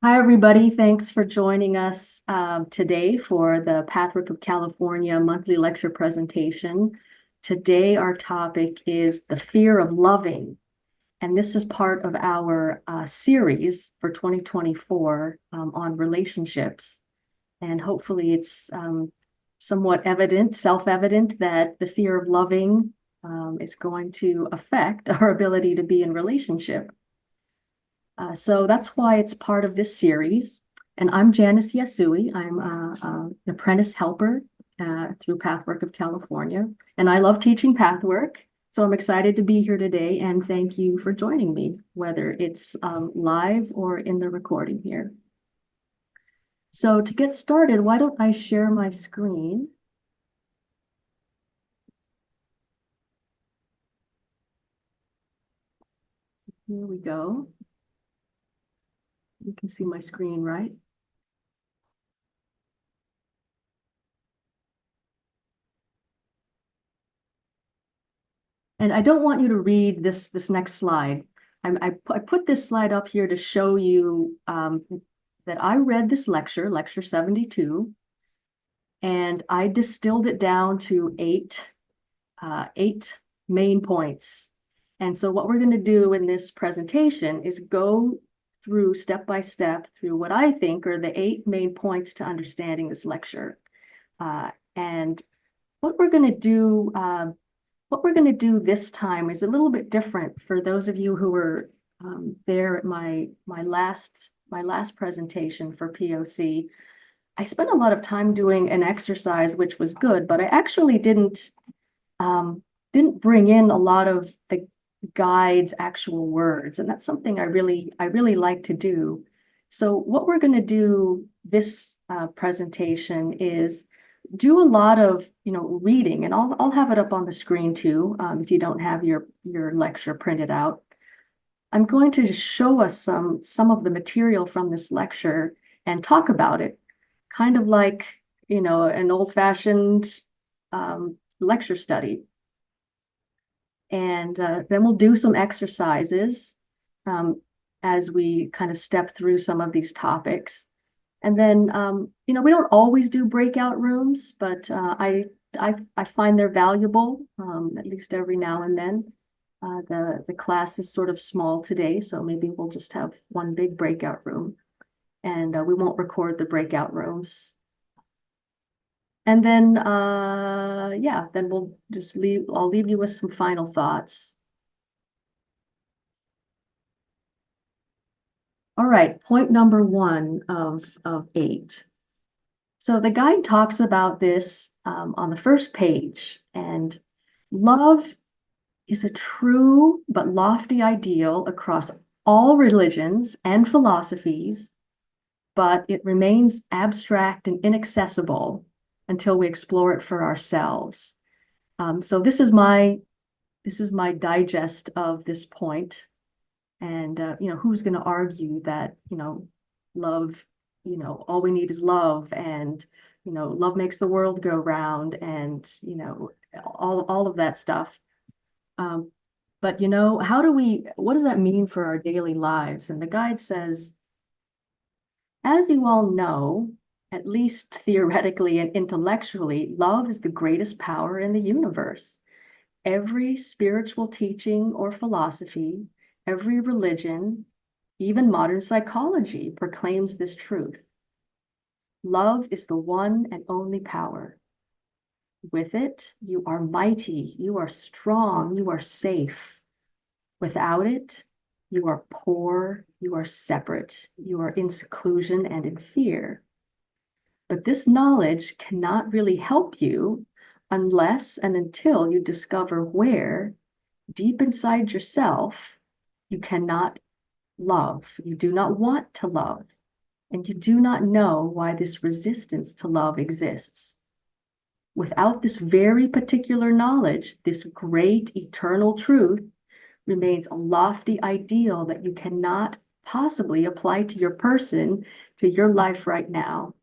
Hi, everybody. Thanks for joining us today for the Pathwork of California monthly lecture presentation. Today, our topic is the fear of loving, and this is part of our series for 2024 on relationships. And hopefully, it's somewhat evident, self-evident, that the fear of loving is going to affect our ability to be in relationship. So that's why it's part of this series. And I'm Janice Yasui. I'm an apprentice helper through Pathwork of California. And I love teaching Pathwork. So I'm excited to be here today and thank you for joining me, whether it's live or in the recording here. So to get started, why don't I share my screen? Here we go. You can see my screen, right? And I don't want you to read this next slide. I put this slide up here to show you that I read this lecture 72, and I distilled it down to eight main points. And so what we're going to do in this presentation is go through step by step through what I think are the 8 main points to understanding this lecture. And what we're going to do this time is a little bit different for those of you who were there at my last presentation for POC. I spent a lot of time doing an exercise, which was good, but I actually didn't bring in a lot of the guide's actual words, and that's something I really like to do. So what we're going to do this presentation is do a lot of reading, and I'll have it up on the screen too if you don't have your lecture printed out. I'm going to show us some of the material from this lecture and talk about it, kind of like an old-fashioned lecture study. And then we'll do some exercises as we kind of step through some of these topics. And then, we don't always do breakout rooms, but I find they're valuable, at least every now and then. The class is sort of small today, so maybe we'll just have one big breakout room, and we won't record the breakout rooms. And then, yeah, then I'll leave you with some final thoughts. All right, point number 1 of 8. So the guide talks about this on the first page, and love is a true but lofty ideal across all religions and philosophies, but it remains abstract and inaccessible until we explore it for ourselves. So this is my digest of this point. And who's going to argue that love, all we need is love, and love makes the world go round, and all of that stuff. But what does that mean for our daily lives? And the guide says, as you all know, at least theoretically and intellectually, love is the greatest power in the universe. Every spiritual teaching or philosophy, every religion, even modern psychology proclaims this truth. Love is the one and only power. With it, you are mighty, you are strong, you are safe. Without it, you are poor, you are separate, you are in seclusion and in fear. But this knowledge cannot really help you unless and until you discover where, deep inside yourself, you cannot love. You do not want to love, and you do not know why this resistance to love exists. Without this very particular knowledge, this great eternal truth remains a lofty ideal that you cannot possibly apply to your person, to your life right now.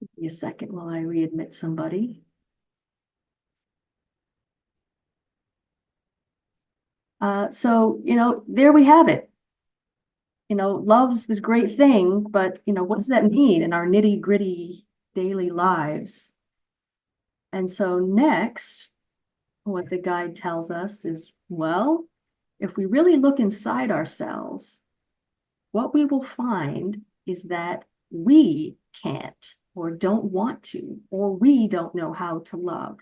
Give me a second while I readmit somebody. So, there we have it. love's this great thing, but what does that mean in our nitty-gritty daily lives? And so next, what the guide tells us is, well, if we really look inside ourselves, what we will find is that we can't or don't want to, or we don't know how to love.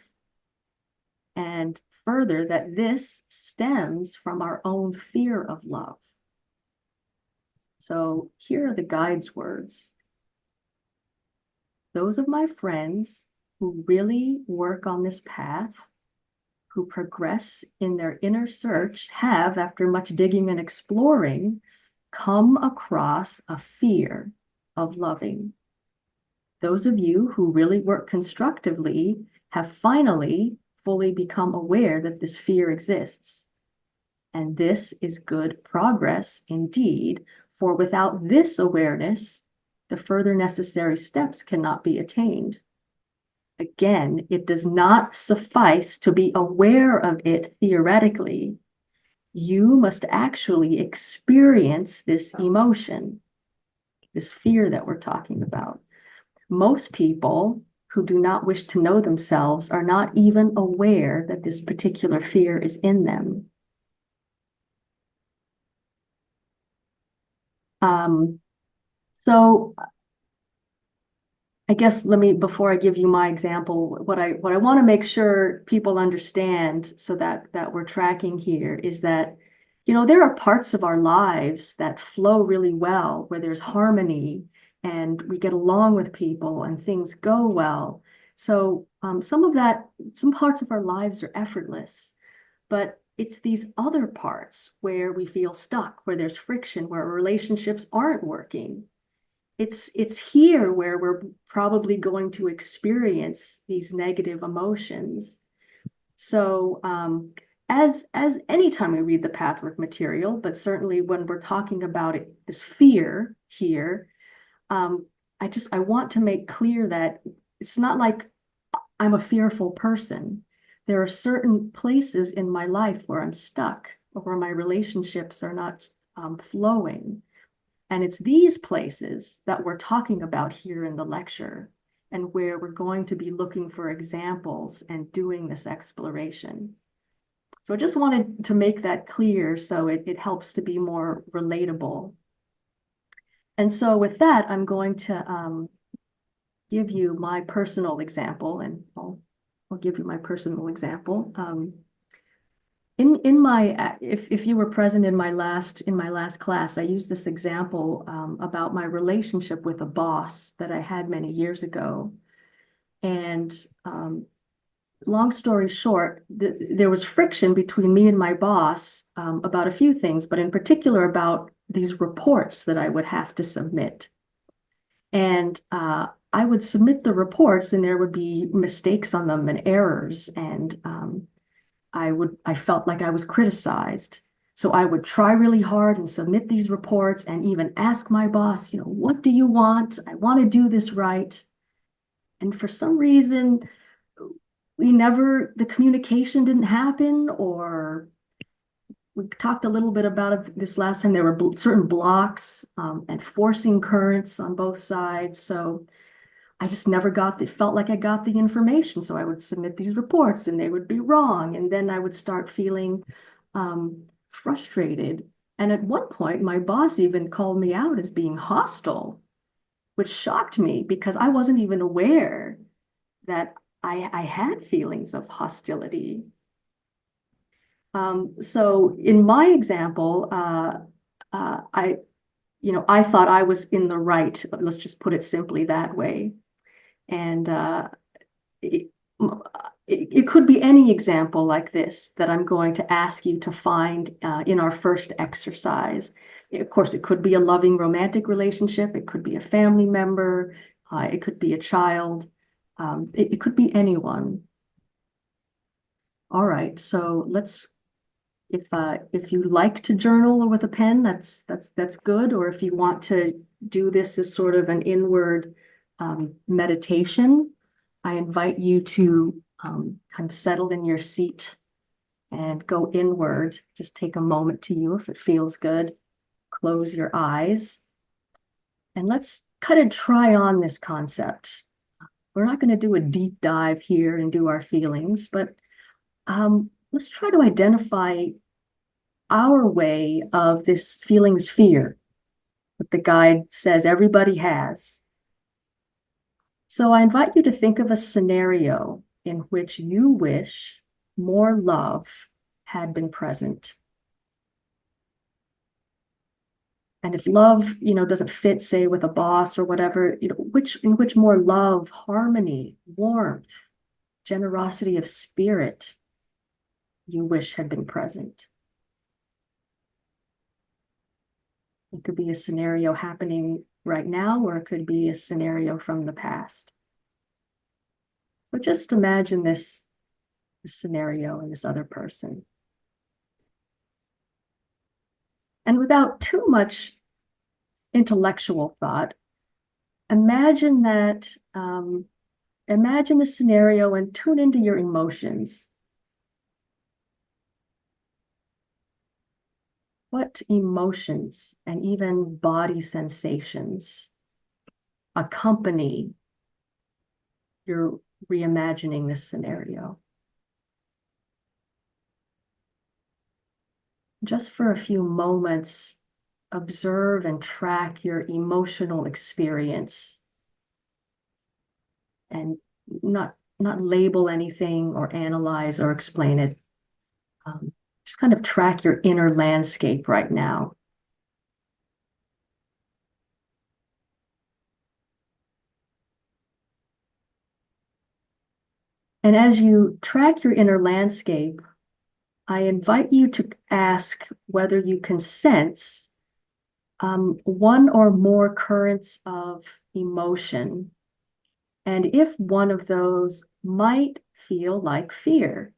And further, that this stems from our own fear of love. So here are the guide's words. Those of my friends who really work on this path, who progress in their inner search, have, after much digging and exploring, come across a fear of loving. Those of you who really work constructively have finally fully become aware that this fear exists. And this is good progress indeed, for without this awareness, the further necessary steps cannot be attained. Again, it does not suffice to be aware of it theoretically. You must actually experience this emotion, this fear that we're talking about. Most people who do not wish to know themselves are not even aware that this particular fear is in them. So I guess before I give you my example, what I want to make sure people understand so that we're tracking here is that, there are parts of our lives that flow really well, where there's harmony and we get along with people and things go well. So some parts of our lives are effortless, but it's these other parts where we feel stuck, where there's friction, where relationships aren't working. It's here where we're probably going to experience these negative emotions. So as anytime we read the Pathwork material, but certainly when we're talking about it, this fear here, I want to make clear that it's not like I'm a fearful person. There are certain places in my life where I'm stuck, or where my relationships are not flowing. And it's these places that we're talking about here in the lecture, and where we're going to be looking for examples and doing this exploration. So I just wanted to make that clear so it helps to be more relatable. And so with that, I'm going to give you my personal example, and I'll give you my personal example. In my, if you were present in my last class, I used this example about my relationship with a boss that I had many years ago. And long story short, there was friction between me and my boss about a few things, but in particular about these reports that I would have to submit. And I would submit the reports, and there would be mistakes on them and errors, and I felt like I was criticized. So I would try really hard and submit these reports and even ask my boss, what do you want? I want to do this right. And for some reason, the communication didn't happen, or we talked a little bit about it this last time. There were certain blocks and forcing currents on both sides. So I just never felt like I got the information. So I would submit these reports and they would be wrong. And then I would start feeling frustrated. And at one point, my boss even called me out as being hostile, which shocked me because I wasn't even aware that I had feelings of hostility. So in my example, I thought I was in the right. Let's just put it simply that way. And it could be any example like this that I'm going to ask you to find in our first exercise. Of course, it could be a loving romantic relationship. It could be a family member. It could be a child. It could be anyone. All right, so if you like to journal with a pen, that's good. Or if you want to do this as sort of an inward meditation, I invite you to kind of settle in your seat and go inward. Just take a moment to you if it feels good. close your eyes and let's kind of try on this concept. We're not going to do a deep dive here and do our feelings, but let's try to identify our way of this feelings fear that the guide says everybody has. So I invite you to think of a scenario in which you wish more love had been present. And if love, doesn't fit, say, with a boss or whatever, in which more love, harmony, warmth, generosity of spirit you wish had been present. It could be a scenario happening right now, or it could be a scenario from the past. But just imagine this scenario and this other person. And without too much intellectual thought, imagine the scenario and tune into your emotions. What emotions and even body sensations accompany your reimagining this scenario? Just for a few moments, observe and track your emotional experience and not label anything or analyze or explain it. Just kind of track your inner landscape right now. And as you track your inner landscape, I invite you to ask whether you can sense one or more currents of emotion, and if one of those might feel like fear.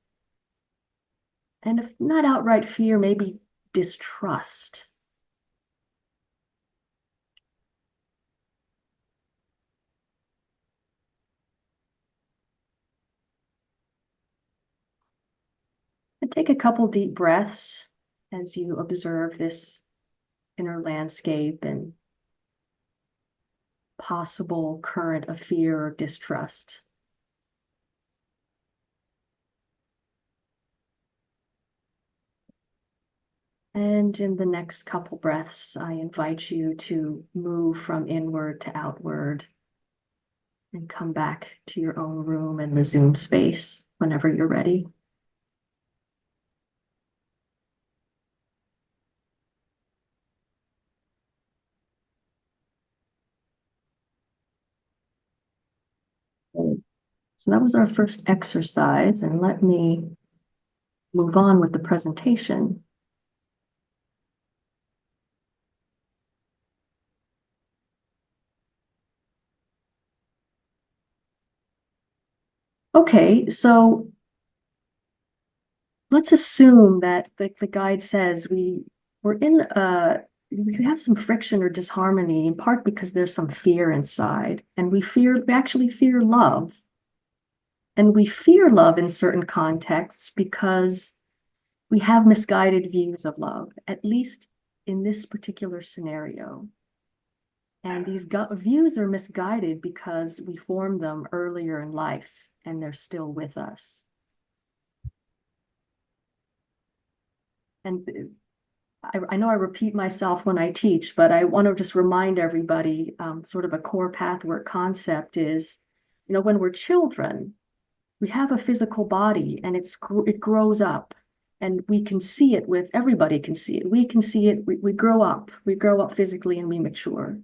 And if not outright fear, maybe distrust. And take a couple deep breaths as you observe this inner landscape and possible current of fear or distrust. And in the next couple breaths, I invite you to move from inward to outward and come back to your own room and the Zoom space whenever you're ready. So that was our first exercise, and let me move on with the presentation. Okay, so let's assume that the guide says we have some friction or disharmony, in part because there's some fear inside, and we actually fear love. And we fear love in certain contexts because we have misguided views of love, at least in this particular scenario. And these views are misguided because we formed them earlier in life and they're still with us. And I know I repeat myself when I teach, but I want to just remind everybody, sort of a core pathwork concept is, when we're children, we have a physical body and it grows up, and we can see it everybody can see it. We can see it, we grow up physically and we mature.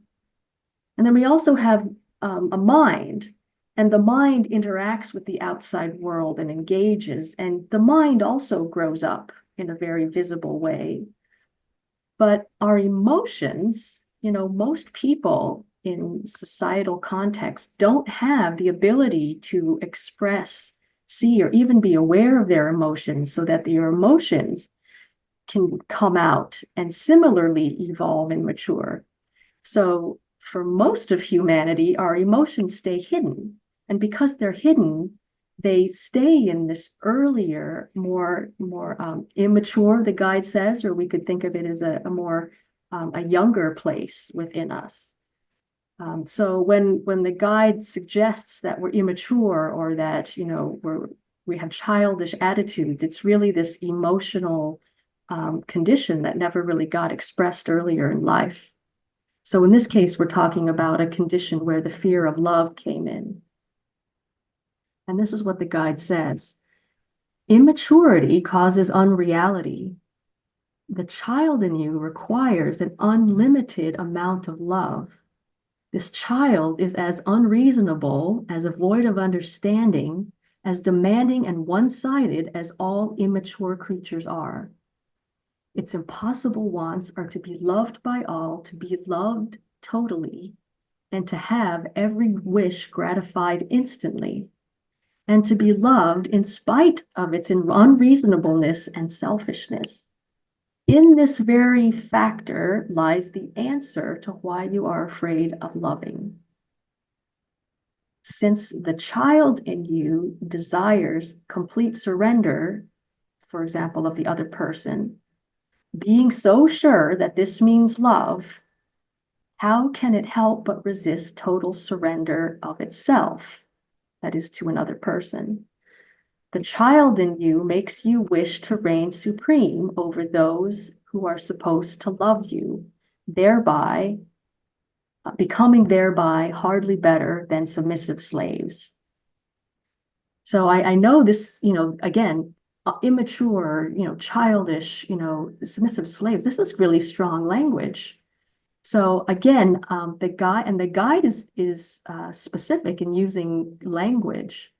And then we also have a mind, and the mind interacts with the outside world and engages, and the mind also grows up in a very visible way. But our emotions, most people in societal context don't have the ability to express, see, or even be aware of their emotions so that their emotions can come out and similarly evolve and mature. So for most of humanity, our emotions stay hidden. And because they're hidden, they stay in this earlier, more immature, the guide says, or we could think of it as a more a younger place within us. So when the guide suggests that we're immature or that, you know, we have childish attitudes, it's really this emotional condition that never really got expressed earlier in life. So in this case, we're talking about a condition where the fear of love came in. And this is what the guide says. Immaturity causes unreality. The child in you requires an unlimited amount of love. This child is as unreasonable, as void of understanding, as demanding and one-sided as all immature creatures are. Its impossible wants are to be loved by all, to be loved totally, and to have every wish gratified instantly, and to be loved in spite of its unreasonableness and selfishness. In this very factor lies the answer to why you are afraid of loving. Since the child in you desires complete surrender, for example, of the other person, being so sure that this means love, how can it help but resist total surrender of itself, that is, to another person? The child in you makes you wish to reign supreme over those who are supposed to love you, thereby becoming hardly better than submissive slaves. So I know this, you know, again, immature, you know, childish, you know, submissive slaves. This is really strong language. So again, the guide is specific in using language,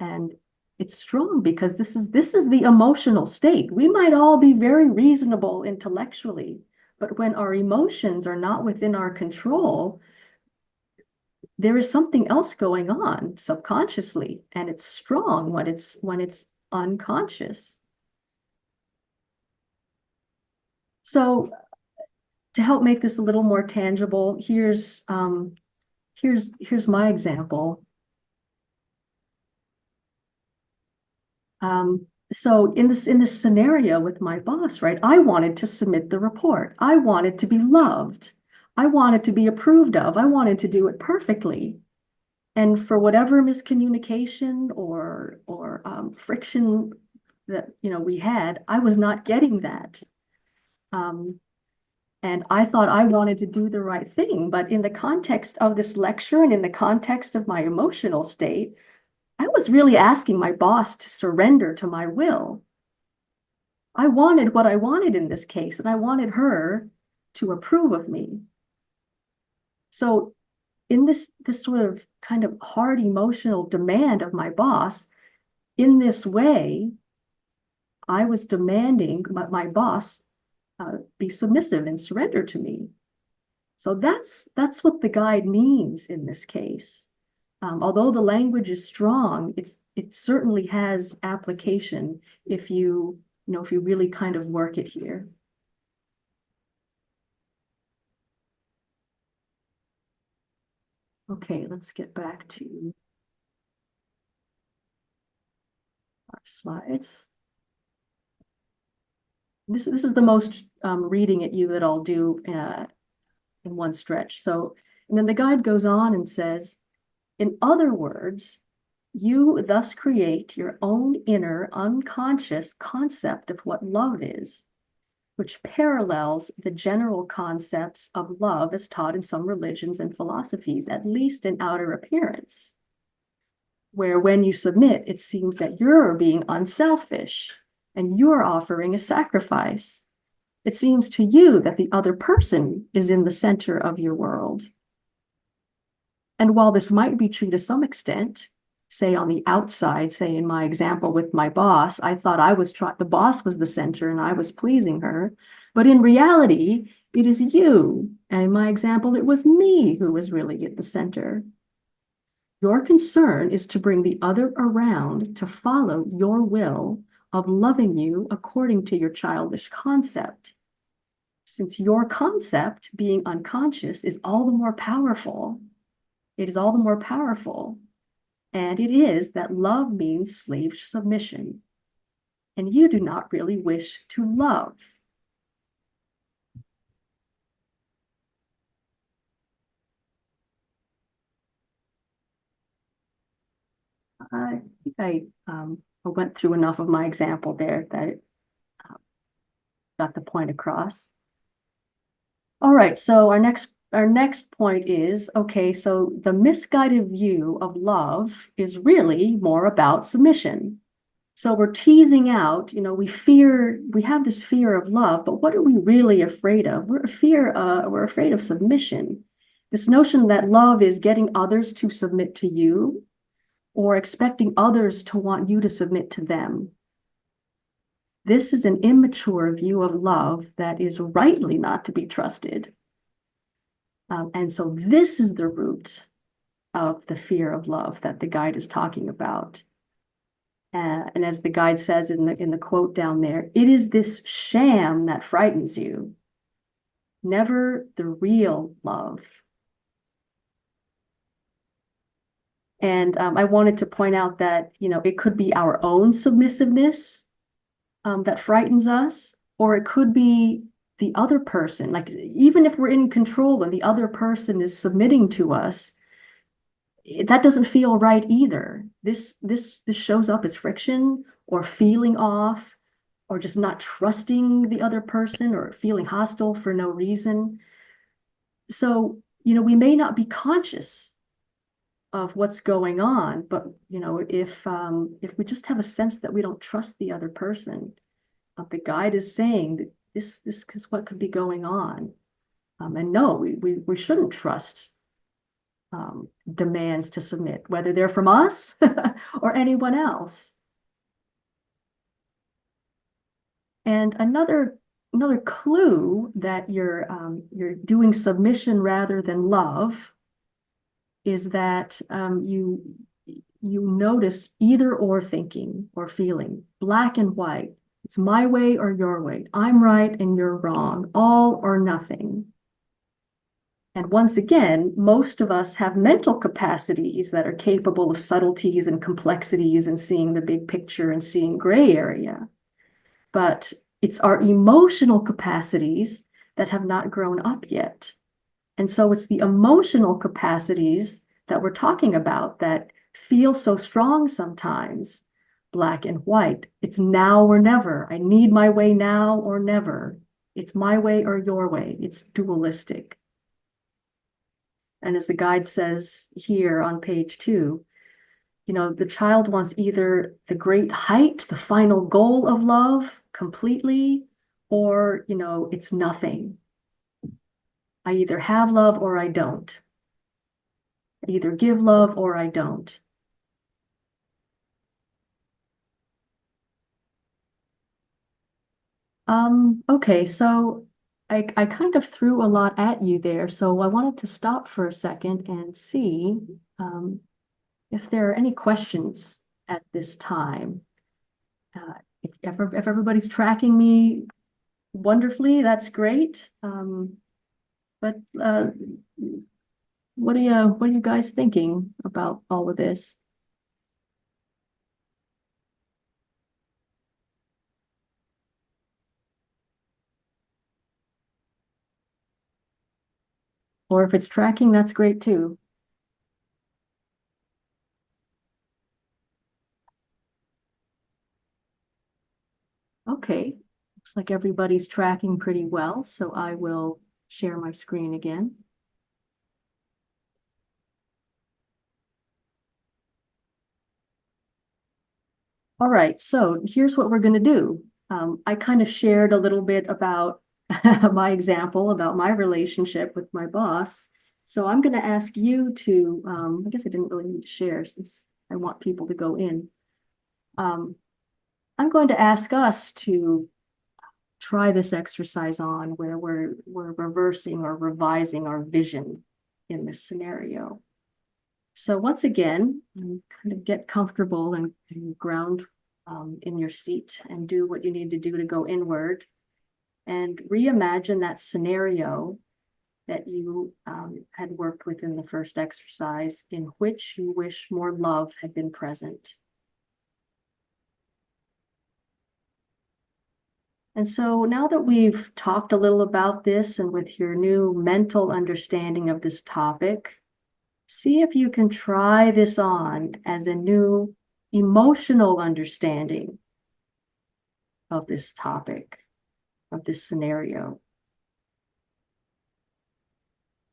and it's strong because this is the emotional state. We might all be very reasonable intellectually, but when our emotions are not within our control, there is something else going on subconsciously, and it's strong when it's unconscious. So to help make this a little more tangible, here's my example. So in this scenario with my boss, right, I wanted to submit the report. I wanted to be loved. I wanted to be approved of. I wanted to do it perfectly. And for whatever miscommunication or friction that, you know, we had, I was not getting that. And I thought I wanted to do the right thing, but in the context of this lecture and in the context of my emotional state, I was really asking my boss to surrender to my will. I wanted what I wanted in this case, and I wanted her to approve of me. So in this sort of kind of hard emotional demand of my boss, in this way, I was demanding my boss be submissive and surrender to me. So that's what the guide means in this case. Although the language is strong, it certainly has application if you really kind of work it here. Okay, let's get back to our slides. This is the most reading at you that I'll do in one stretch. So, and then the guide goes on and says, in other words, you thus create your own inner unconscious concept of what love is, which parallels the general concepts of love as taught in some religions and philosophies, at least in outer appearance, where when you submit, it seems that you're being unselfish and you're offering a sacrifice. It seems to you that the other person is in the center of your world. And while this might be true to some extent, say on the outside, say in my example with my boss, I thought the boss was the center and I was pleasing her. But in reality, it is you. And in my example, it was me who was really at the center. Your concern is to bring the other around to follow your will of loving you according to your childish concept. Since your concept, being unconscious, is all the more powerful, it is all the more powerful. And it is that love means slave submission. And you do not really wish to love. I think I went through enough of my example there that it got the point across. All right, so our next point is, okay, so the misguided view of love is really more about submission. So we're teasing out, we have this fear of love, but what are we really afraid of? We're afraid of submission. This notion that love is getting others to submit to you or expecting others to want you to submit to them. This is an immature view of love that is rightly not to be trusted. And so this is the root of the fear of love that the guide is talking about. And as the guide says in the quote down there, it is this sham that frightens you, never the real love. And I wanted to point out that, it could be our own submissiveness that frightens us, or it could be the other person. Like, even if we're in control and the other person is submitting to us, that doesn't feel right either. This shows up as friction or feeling off or just not trusting the other person or feeling hostile for no reason. So, we may not be conscious of what's going on, but if we just have a sense that we don't trust the other person, the guide is saying that this is what could be going on. And no, we shouldn't trust demands to submit, whether they're from us or anyone else. And another clue that you're doing submission rather than love is that you notice either or thinking or feeling, black and white. It's my way or your way. I'm right and you're wrong, all or nothing. And once again, most of us have mental capacities that are capable of subtleties and complexities and seeing the big picture and seeing gray area. But it's our emotional capacities that have not grown up yet. And so it's the emotional capacities that we're talking about that feel so strong sometimes, black and white. It's now or never. I need my way now or never. It's my way or your way. It's dualistic. And as the guide says here on page 2, the child wants either the great height, the final goal of love completely, or, it's nothing. I either have love or I don't. I either give love or I don't. Okay, so I kind of threw a lot at you there, so I wanted to stop for a second and see if there are any questions at this time. If everybody's tracking me wonderfully, that's great. But what are you guys thinking about all of this? Or if it's tracking, that's great too. Okay, looks like everybody's tracking pretty well, so I will share my screen again. All right, so here's what we're going to do. I kind of shared a little bit about my example, about my relationship with my boss. So I'm going to ask you to, I guess I didn't really need to share since I want people to go in. I'm going to ask us to try this exercise on where we're reversing or revising our vision in this scenario. So once again, kind of get comfortable and ground in your seat and do what you need to do to go inward and reimagine that scenario that you had worked with in the first exercise in which you wish more love had been present. And so now that we've talked a little about this and with your new mental understanding of this topic, see if you can try this on as a new emotional understanding of this topic, of this scenario.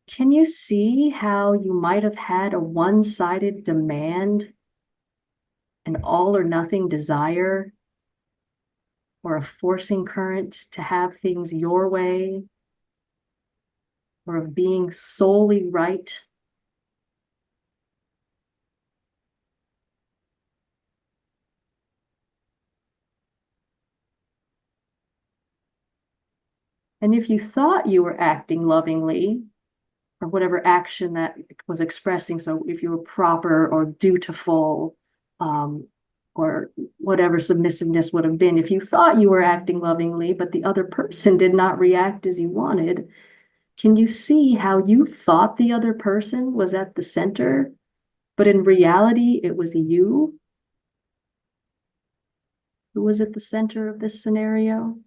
Can you see how you might have had a one-sided demand, an all or nothing desire, or a forcing current to have things your way, or of being solely right? And if you thought you were acting lovingly, or whatever action that was expressing, so if you were proper or dutiful, or whatever submissiveness would have been, if you thought you were acting lovingly, but the other person did not react as you wanted, can you see how you thought the other person was at the center, but in reality, it was you who was at the center of this scenario?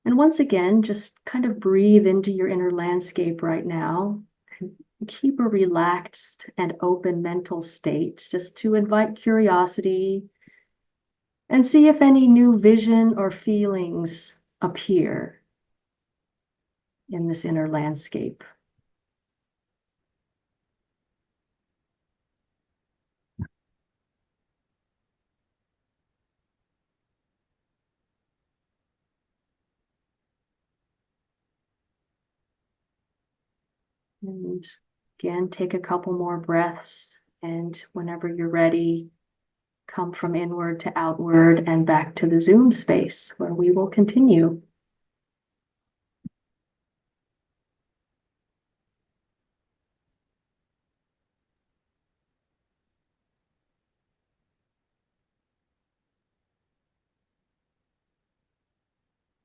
And once again, just kind of breathe into your inner landscape right now. Keep a relaxed and open mental state just to invite curiosity and see if any new vision or feelings appear in this inner landscape. And again, take a couple more breaths, and whenever you're ready, come from inward to outward and back to the Zoom space where we will continue.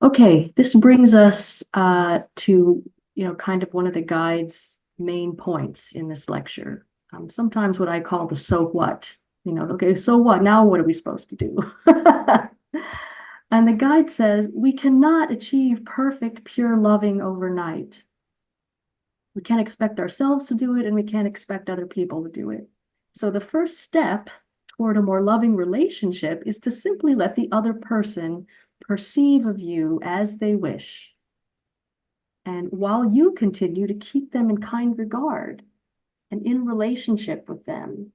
Okay, this brings us to, kind of one of the guide's main points in this lecture. Sometimes what I call the so what, okay, so what? Now what are we supposed to do? And the guide says, we cannot achieve perfect, pure loving overnight. We can't expect ourselves to do it, and we can't expect other people to do it. So the first step toward a more loving relationship is to simply let the other person perceive of you as they wish. And while you continue to keep them in kind regard and in relationship with them.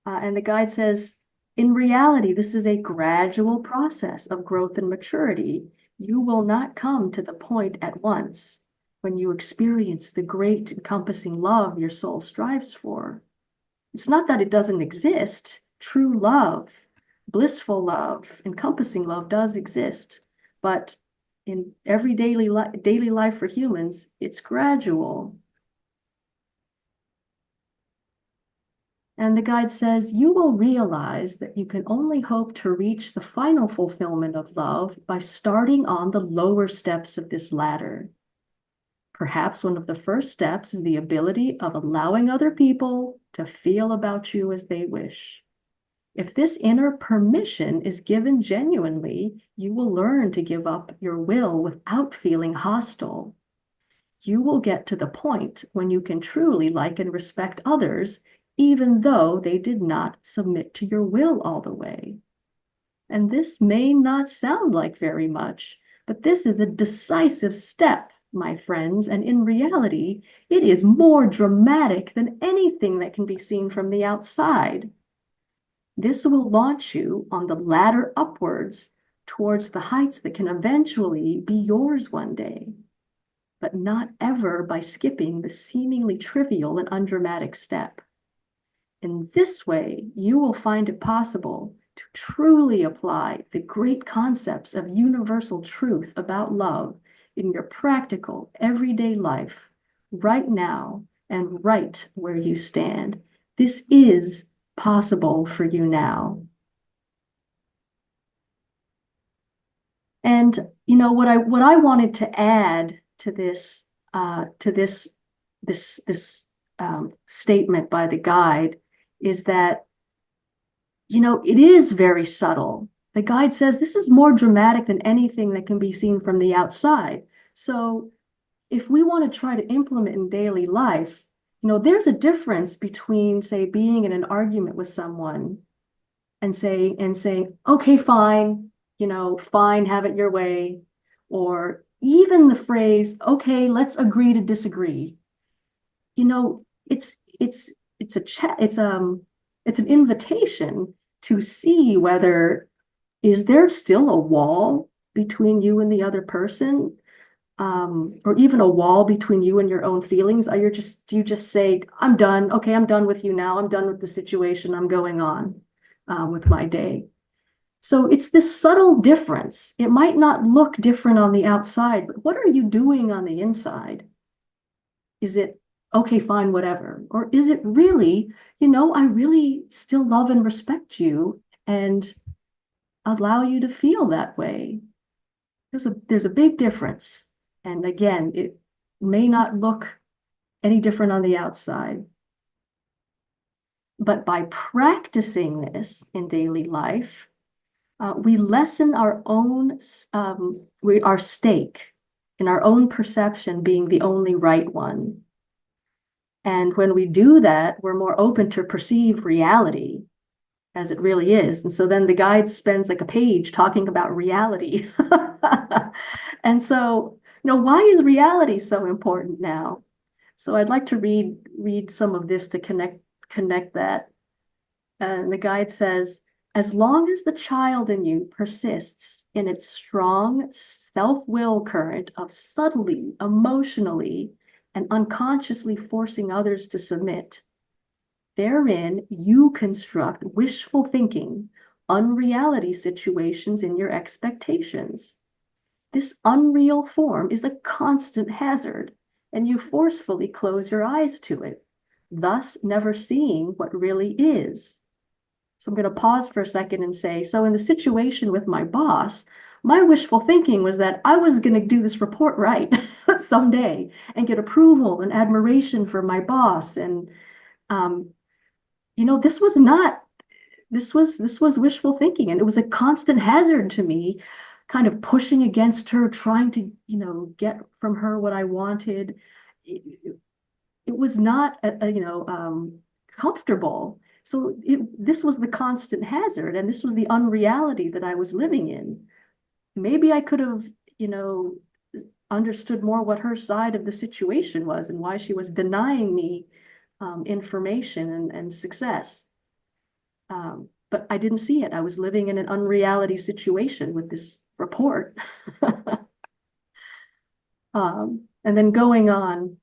And the guide says, in reality, this is a gradual process of growth and maturity. You will not come to the point at once when you experience the great encompassing love your soul strives for. It's not that it doesn't exist. True love, blissful love, encompassing love does exist, but in every daily life for humans, it's gradual. And the guide says, you will realize that you can only hope to reach the final fulfillment of love by starting on the lower steps of this ladder. Perhaps one of the first steps is the ability of allowing other people to feel about you as they wish. If this inner permission is given genuinely, you will learn to give up your will without feeling hostile. You will get to the point when you can truly like and respect others, even though they did not submit to your will all the way. And this may not sound like very much, but this is a decisive step, my friends, and in reality, it is more dramatic than anything that can be seen from the outside. This will launch you on the ladder upwards towards the heights that can eventually be yours one day, but not ever by skipping the seemingly trivial and undramatic step. In this way, you will find it possible to truly apply the great concepts of universal truth about love in your practical, everyday life, right now and right where you stand. This is possible for you now. And what I wanted to add to this statement by the guide is that it is very subtle the guide says this is more dramatic than anything that can be seen from the outside. So if we want to try to implement in daily life, there's a difference between, say, being in an argument with someone and saying, okay, fine, fine, have it your way, or even the phrase, okay, let's agree to disagree. It's a chat, it's an invitation to see whether is there still a wall between you and the other person, or even a wall between you and your own feelings? Do you just say, I'm done, okay, I'm done with you now, I'm done with the situation, I'm going on with my day. So it's this subtle difference. It might not look different on the outside, but what are you doing on the inside? Is it, okay, fine, whatever? Or is it really, I really still love and respect you and allow you to feel that way? There's a big difference. And again, it may not look any different on the outside. But by practicing this in daily life, we lessen our own, our stake in our own perception being the only right one. And when we do that, we're more open to perceive reality as it really is. And so then the guide spends like a page talking about reality. And so, why is reality so important now? So I'd like to read some of this to connect that. And the guide says, as long as the child in you persists in its strong self-will current of subtly, emotionally, and unconsciously forcing others to submit, therein you construct wishful thinking, unreality situations in your expectations. This unreal form is a constant hazard, and you forcefully close your eyes to it, thus never seeing what really is. So I'm going to pause for a second and say, so in the situation with my boss, my wishful thinking was that I was going to do this report right someday and get approval and admiration from my boss. And, this was not, this was wishful thinking. And it was a constant hazard to me, kind of pushing against her, trying to, get from her what I wanted. It was not, comfortable. So this was the constant hazard, and this was the unreality that I was living in. Maybe I could have, understood more what her side of the situation was and why she was denying me information and success. But I didn't see it. I was living in an unreality situation with this report. And then going on,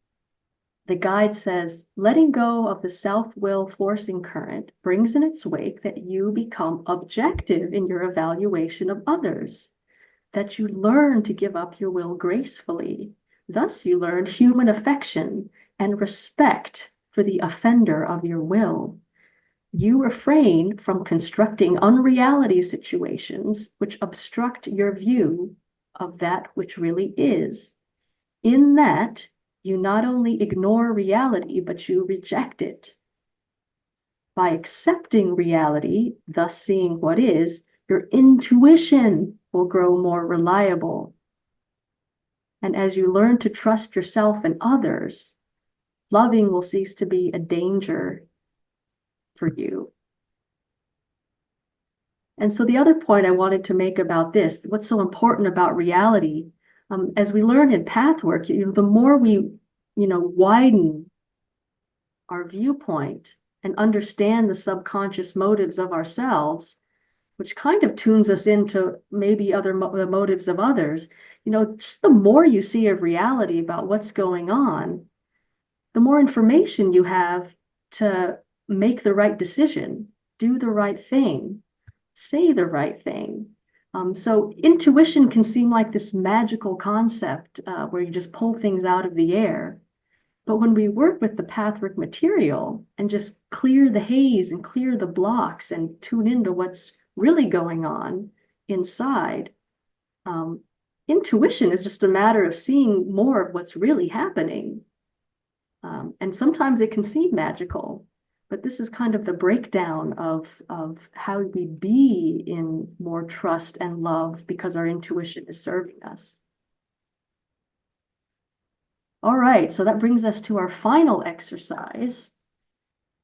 the guide says, letting go of the self-will forcing current brings in its wake that you become objective in your evaluation of others, that you learn to give up your will gracefully. Thus you learn human affection and respect for the offender of your will. You refrain from constructing unreality situations which obstruct your view of that which really is. In that, you not only ignore reality, but you reject it. By accepting reality, thus seeing what is, your intuition will grow more reliable. And as you learn to trust yourself and others, loving will cease to be a danger for you. And so the other point I wanted to make about this, what's so important about reality, as we learn in Pathwork, the more we, widen our viewpoint and understand the subconscious motives of ourselves, which kind of tunes us into maybe the motives of others, just the more you see of reality about what's going on, the more information you have to make the right decision, do the right thing, say the right thing. So intuition can seem like this magical concept where you just pull things out of the air. But when we work with the Pathwork material and just clear the haze and clear the blocks and tune into what's really going on inside, intuition is just a matter of seeing more of what's really happening. And sometimes it can seem magical. But this is kind of the breakdown of how we be in more trust and love because our intuition is serving us. All right, so that brings us to our final exercise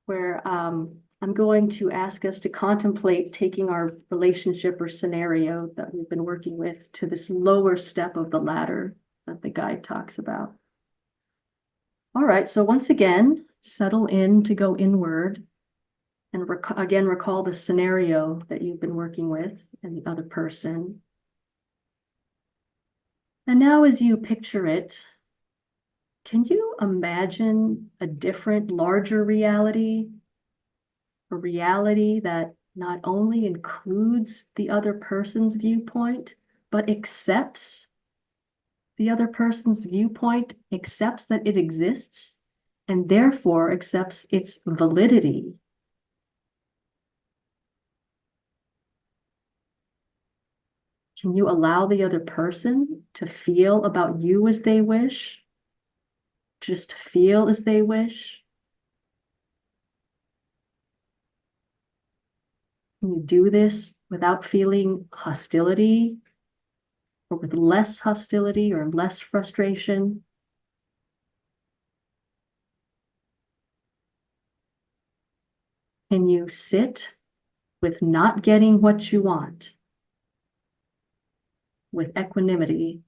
where I'm going to ask us to contemplate taking our relationship or scenario that we've been working with to this lower step of the ladder that the guide talks about. All right, so once again, settle in to go inward and again, recall the scenario that you've been working with and the other person. And now as you picture it, can you imagine a different, larger reality? A reality that not only includes the other person's viewpoint, but accepts the other person's viewpoint, accepts that it exists, and therefore accepts its validity. Can you allow the other person to feel about you as they wish? Just feel as they wish? Can you do this without feeling hostility or with less hostility or less frustration? Can you sit with not getting what you want with equanimity?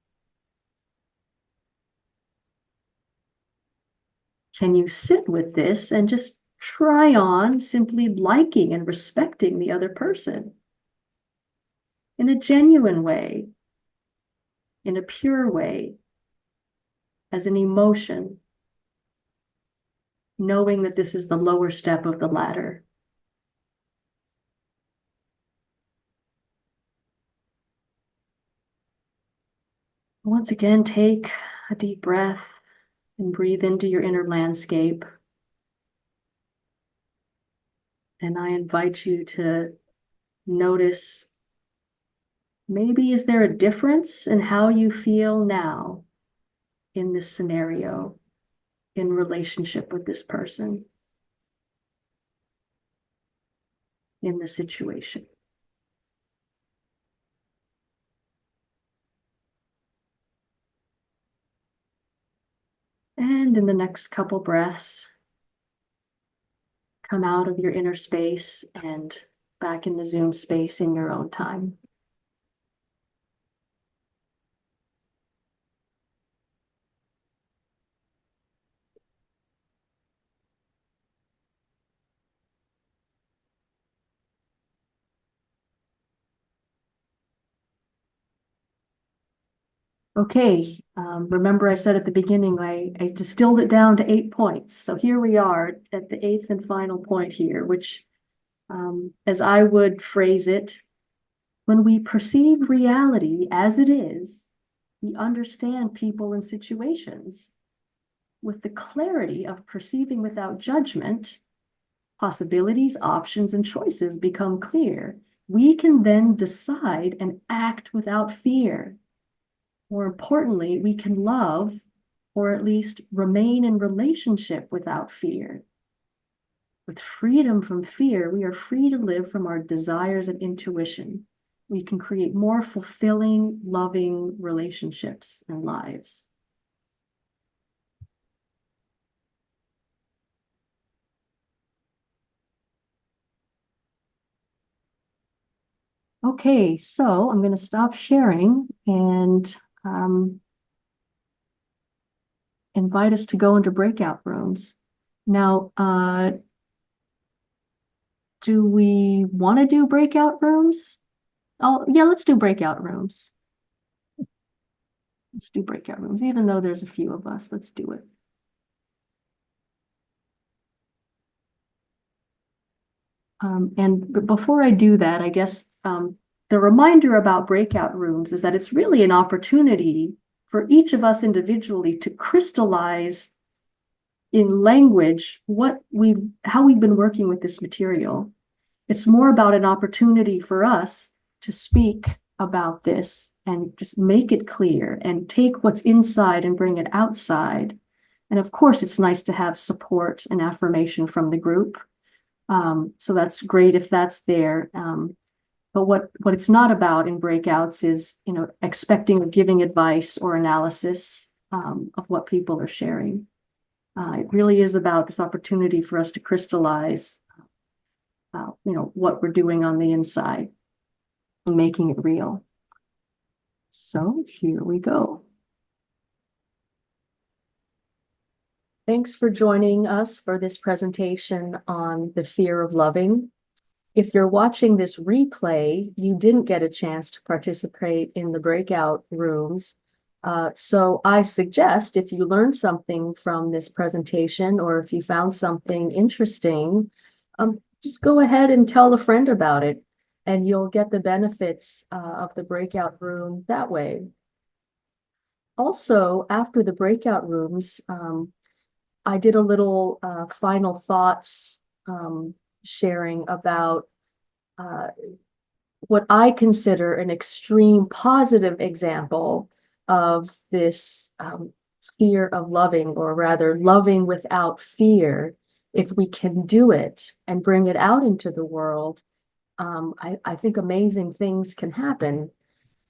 Can you sit with this and just try on simply liking and respecting the other person in a genuine way, in a pure way, as an emotion, knowing that this is the lower step of the ladder? Once again, take a deep breath and breathe into your inner landscape. And I invite you to notice, maybe is there a difference in how you feel now in this scenario, in relationship with this person, in the situation? And in the next couple breaths, come out of your inner space and back in the Zoom space in your own time. Okay, remember I said at the beginning, I distilled it down to 8 points. So here we are at the 8th and final point here, which, as I would phrase it, when we perceive reality as it is, we understand people and situations. With the clarity of perceiving without judgment, possibilities, options, and choices become clear. We can then decide and act without fear. More importantly, we can love, or at least remain in relationship without fear. With freedom from fear, we are free to live from our desires and intuition. We can create more fulfilling, loving relationships and lives. Okay, so I'm going to stop sharing and invite us to go into breakout rooms. Now, do we want to do breakout rooms? Oh, yeah, let's do breakout rooms. Let's do breakout rooms, even though there's a few of us. Let's do it. And before I do that, I guess the reminder about breakout rooms is that it's really an opportunity for each of us individually to crystallize in language how we've been working with this material. It's more about an opportunity for us to speak about this and just make it clear and take what's inside and bring it outside. And of course, it's nice to have support and affirmation from the group. So that's great if that's there. But what it's not about in breakouts is, expecting or giving advice or analysis of what people are sharing. It really is about this opportunity for us to crystallize, what we're doing on the inside and making it real. So here we go. Thanks for joining us for this presentation on the fear of loving. If you're watching this replay, you didn't get a chance to participate in the breakout rooms. So I suggest if you learned something from this presentation, or if you found something interesting, just go ahead and tell a friend about it, and you'll get the benefits of the breakout room that way. Also, after the breakout rooms, I did a little final thoughts sharing about what I consider an extreme positive example of this fear of loving, or rather loving without fear. If we can do it and bring it out into the world, I think amazing things can happen.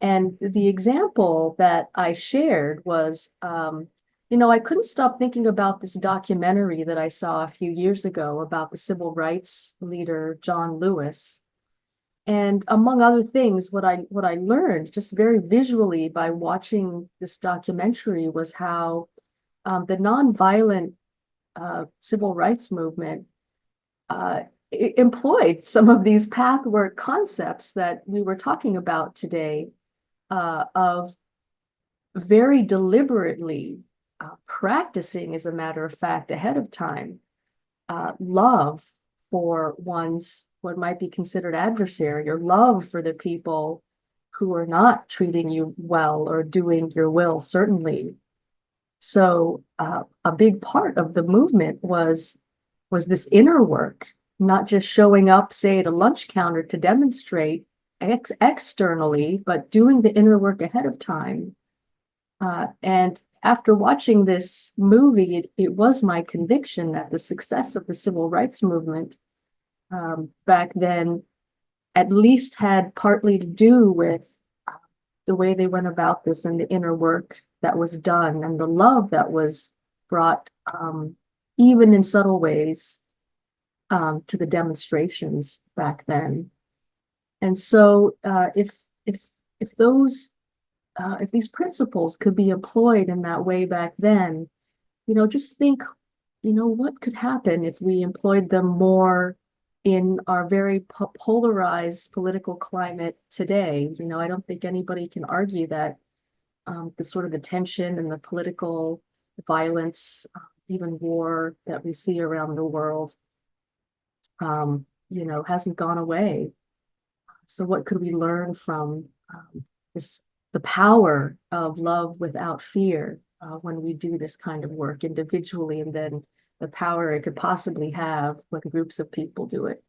And the example that I shared was, I couldn't stop thinking about this documentary that I saw a few years ago about the civil rights leader, John Lewis. And among other things, what I learned just very visually by watching this documentary was how the nonviolent civil rights movement employed some of these pathwork concepts that we were talking about today, of very deliberately practicing, as a matter of fact, ahead of time, love for what might be considered adversary, or love for the people who are not treating you well or doing your will, certainly. So a big part of the movement was this inner work, not just showing up, say, at a lunch counter to demonstrate externally, but doing the inner work ahead of time. And after watching this movie, it was my conviction that the success of the civil rights movement back then at least had partly to do with the way they went about this, and the inner work that was done, and the love that was brought, even in subtle ways, to the demonstrations back then. And so if these principles could be employed in that way back then, just think, what could happen if we employed them more in our very polarized political climate today. I don't think anybody can argue that the sort of the tension and the political violence, even war that we see around the world, hasn't gone away. So what could we learn from the power of love without fear when we do this kind of work individually, and then the power it could possibly have when groups of people do it.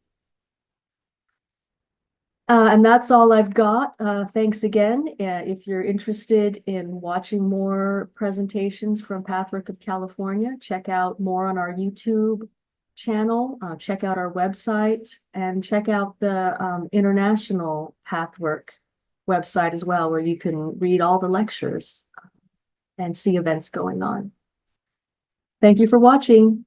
And that's all I've got. Thanks again. If you're interested in watching more presentations from Pathwork of California, check out more on our YouTube channel, check out our website, and check out the international Pathwork website as well, where you can read all the lectures and see events going on. Thank you for watching.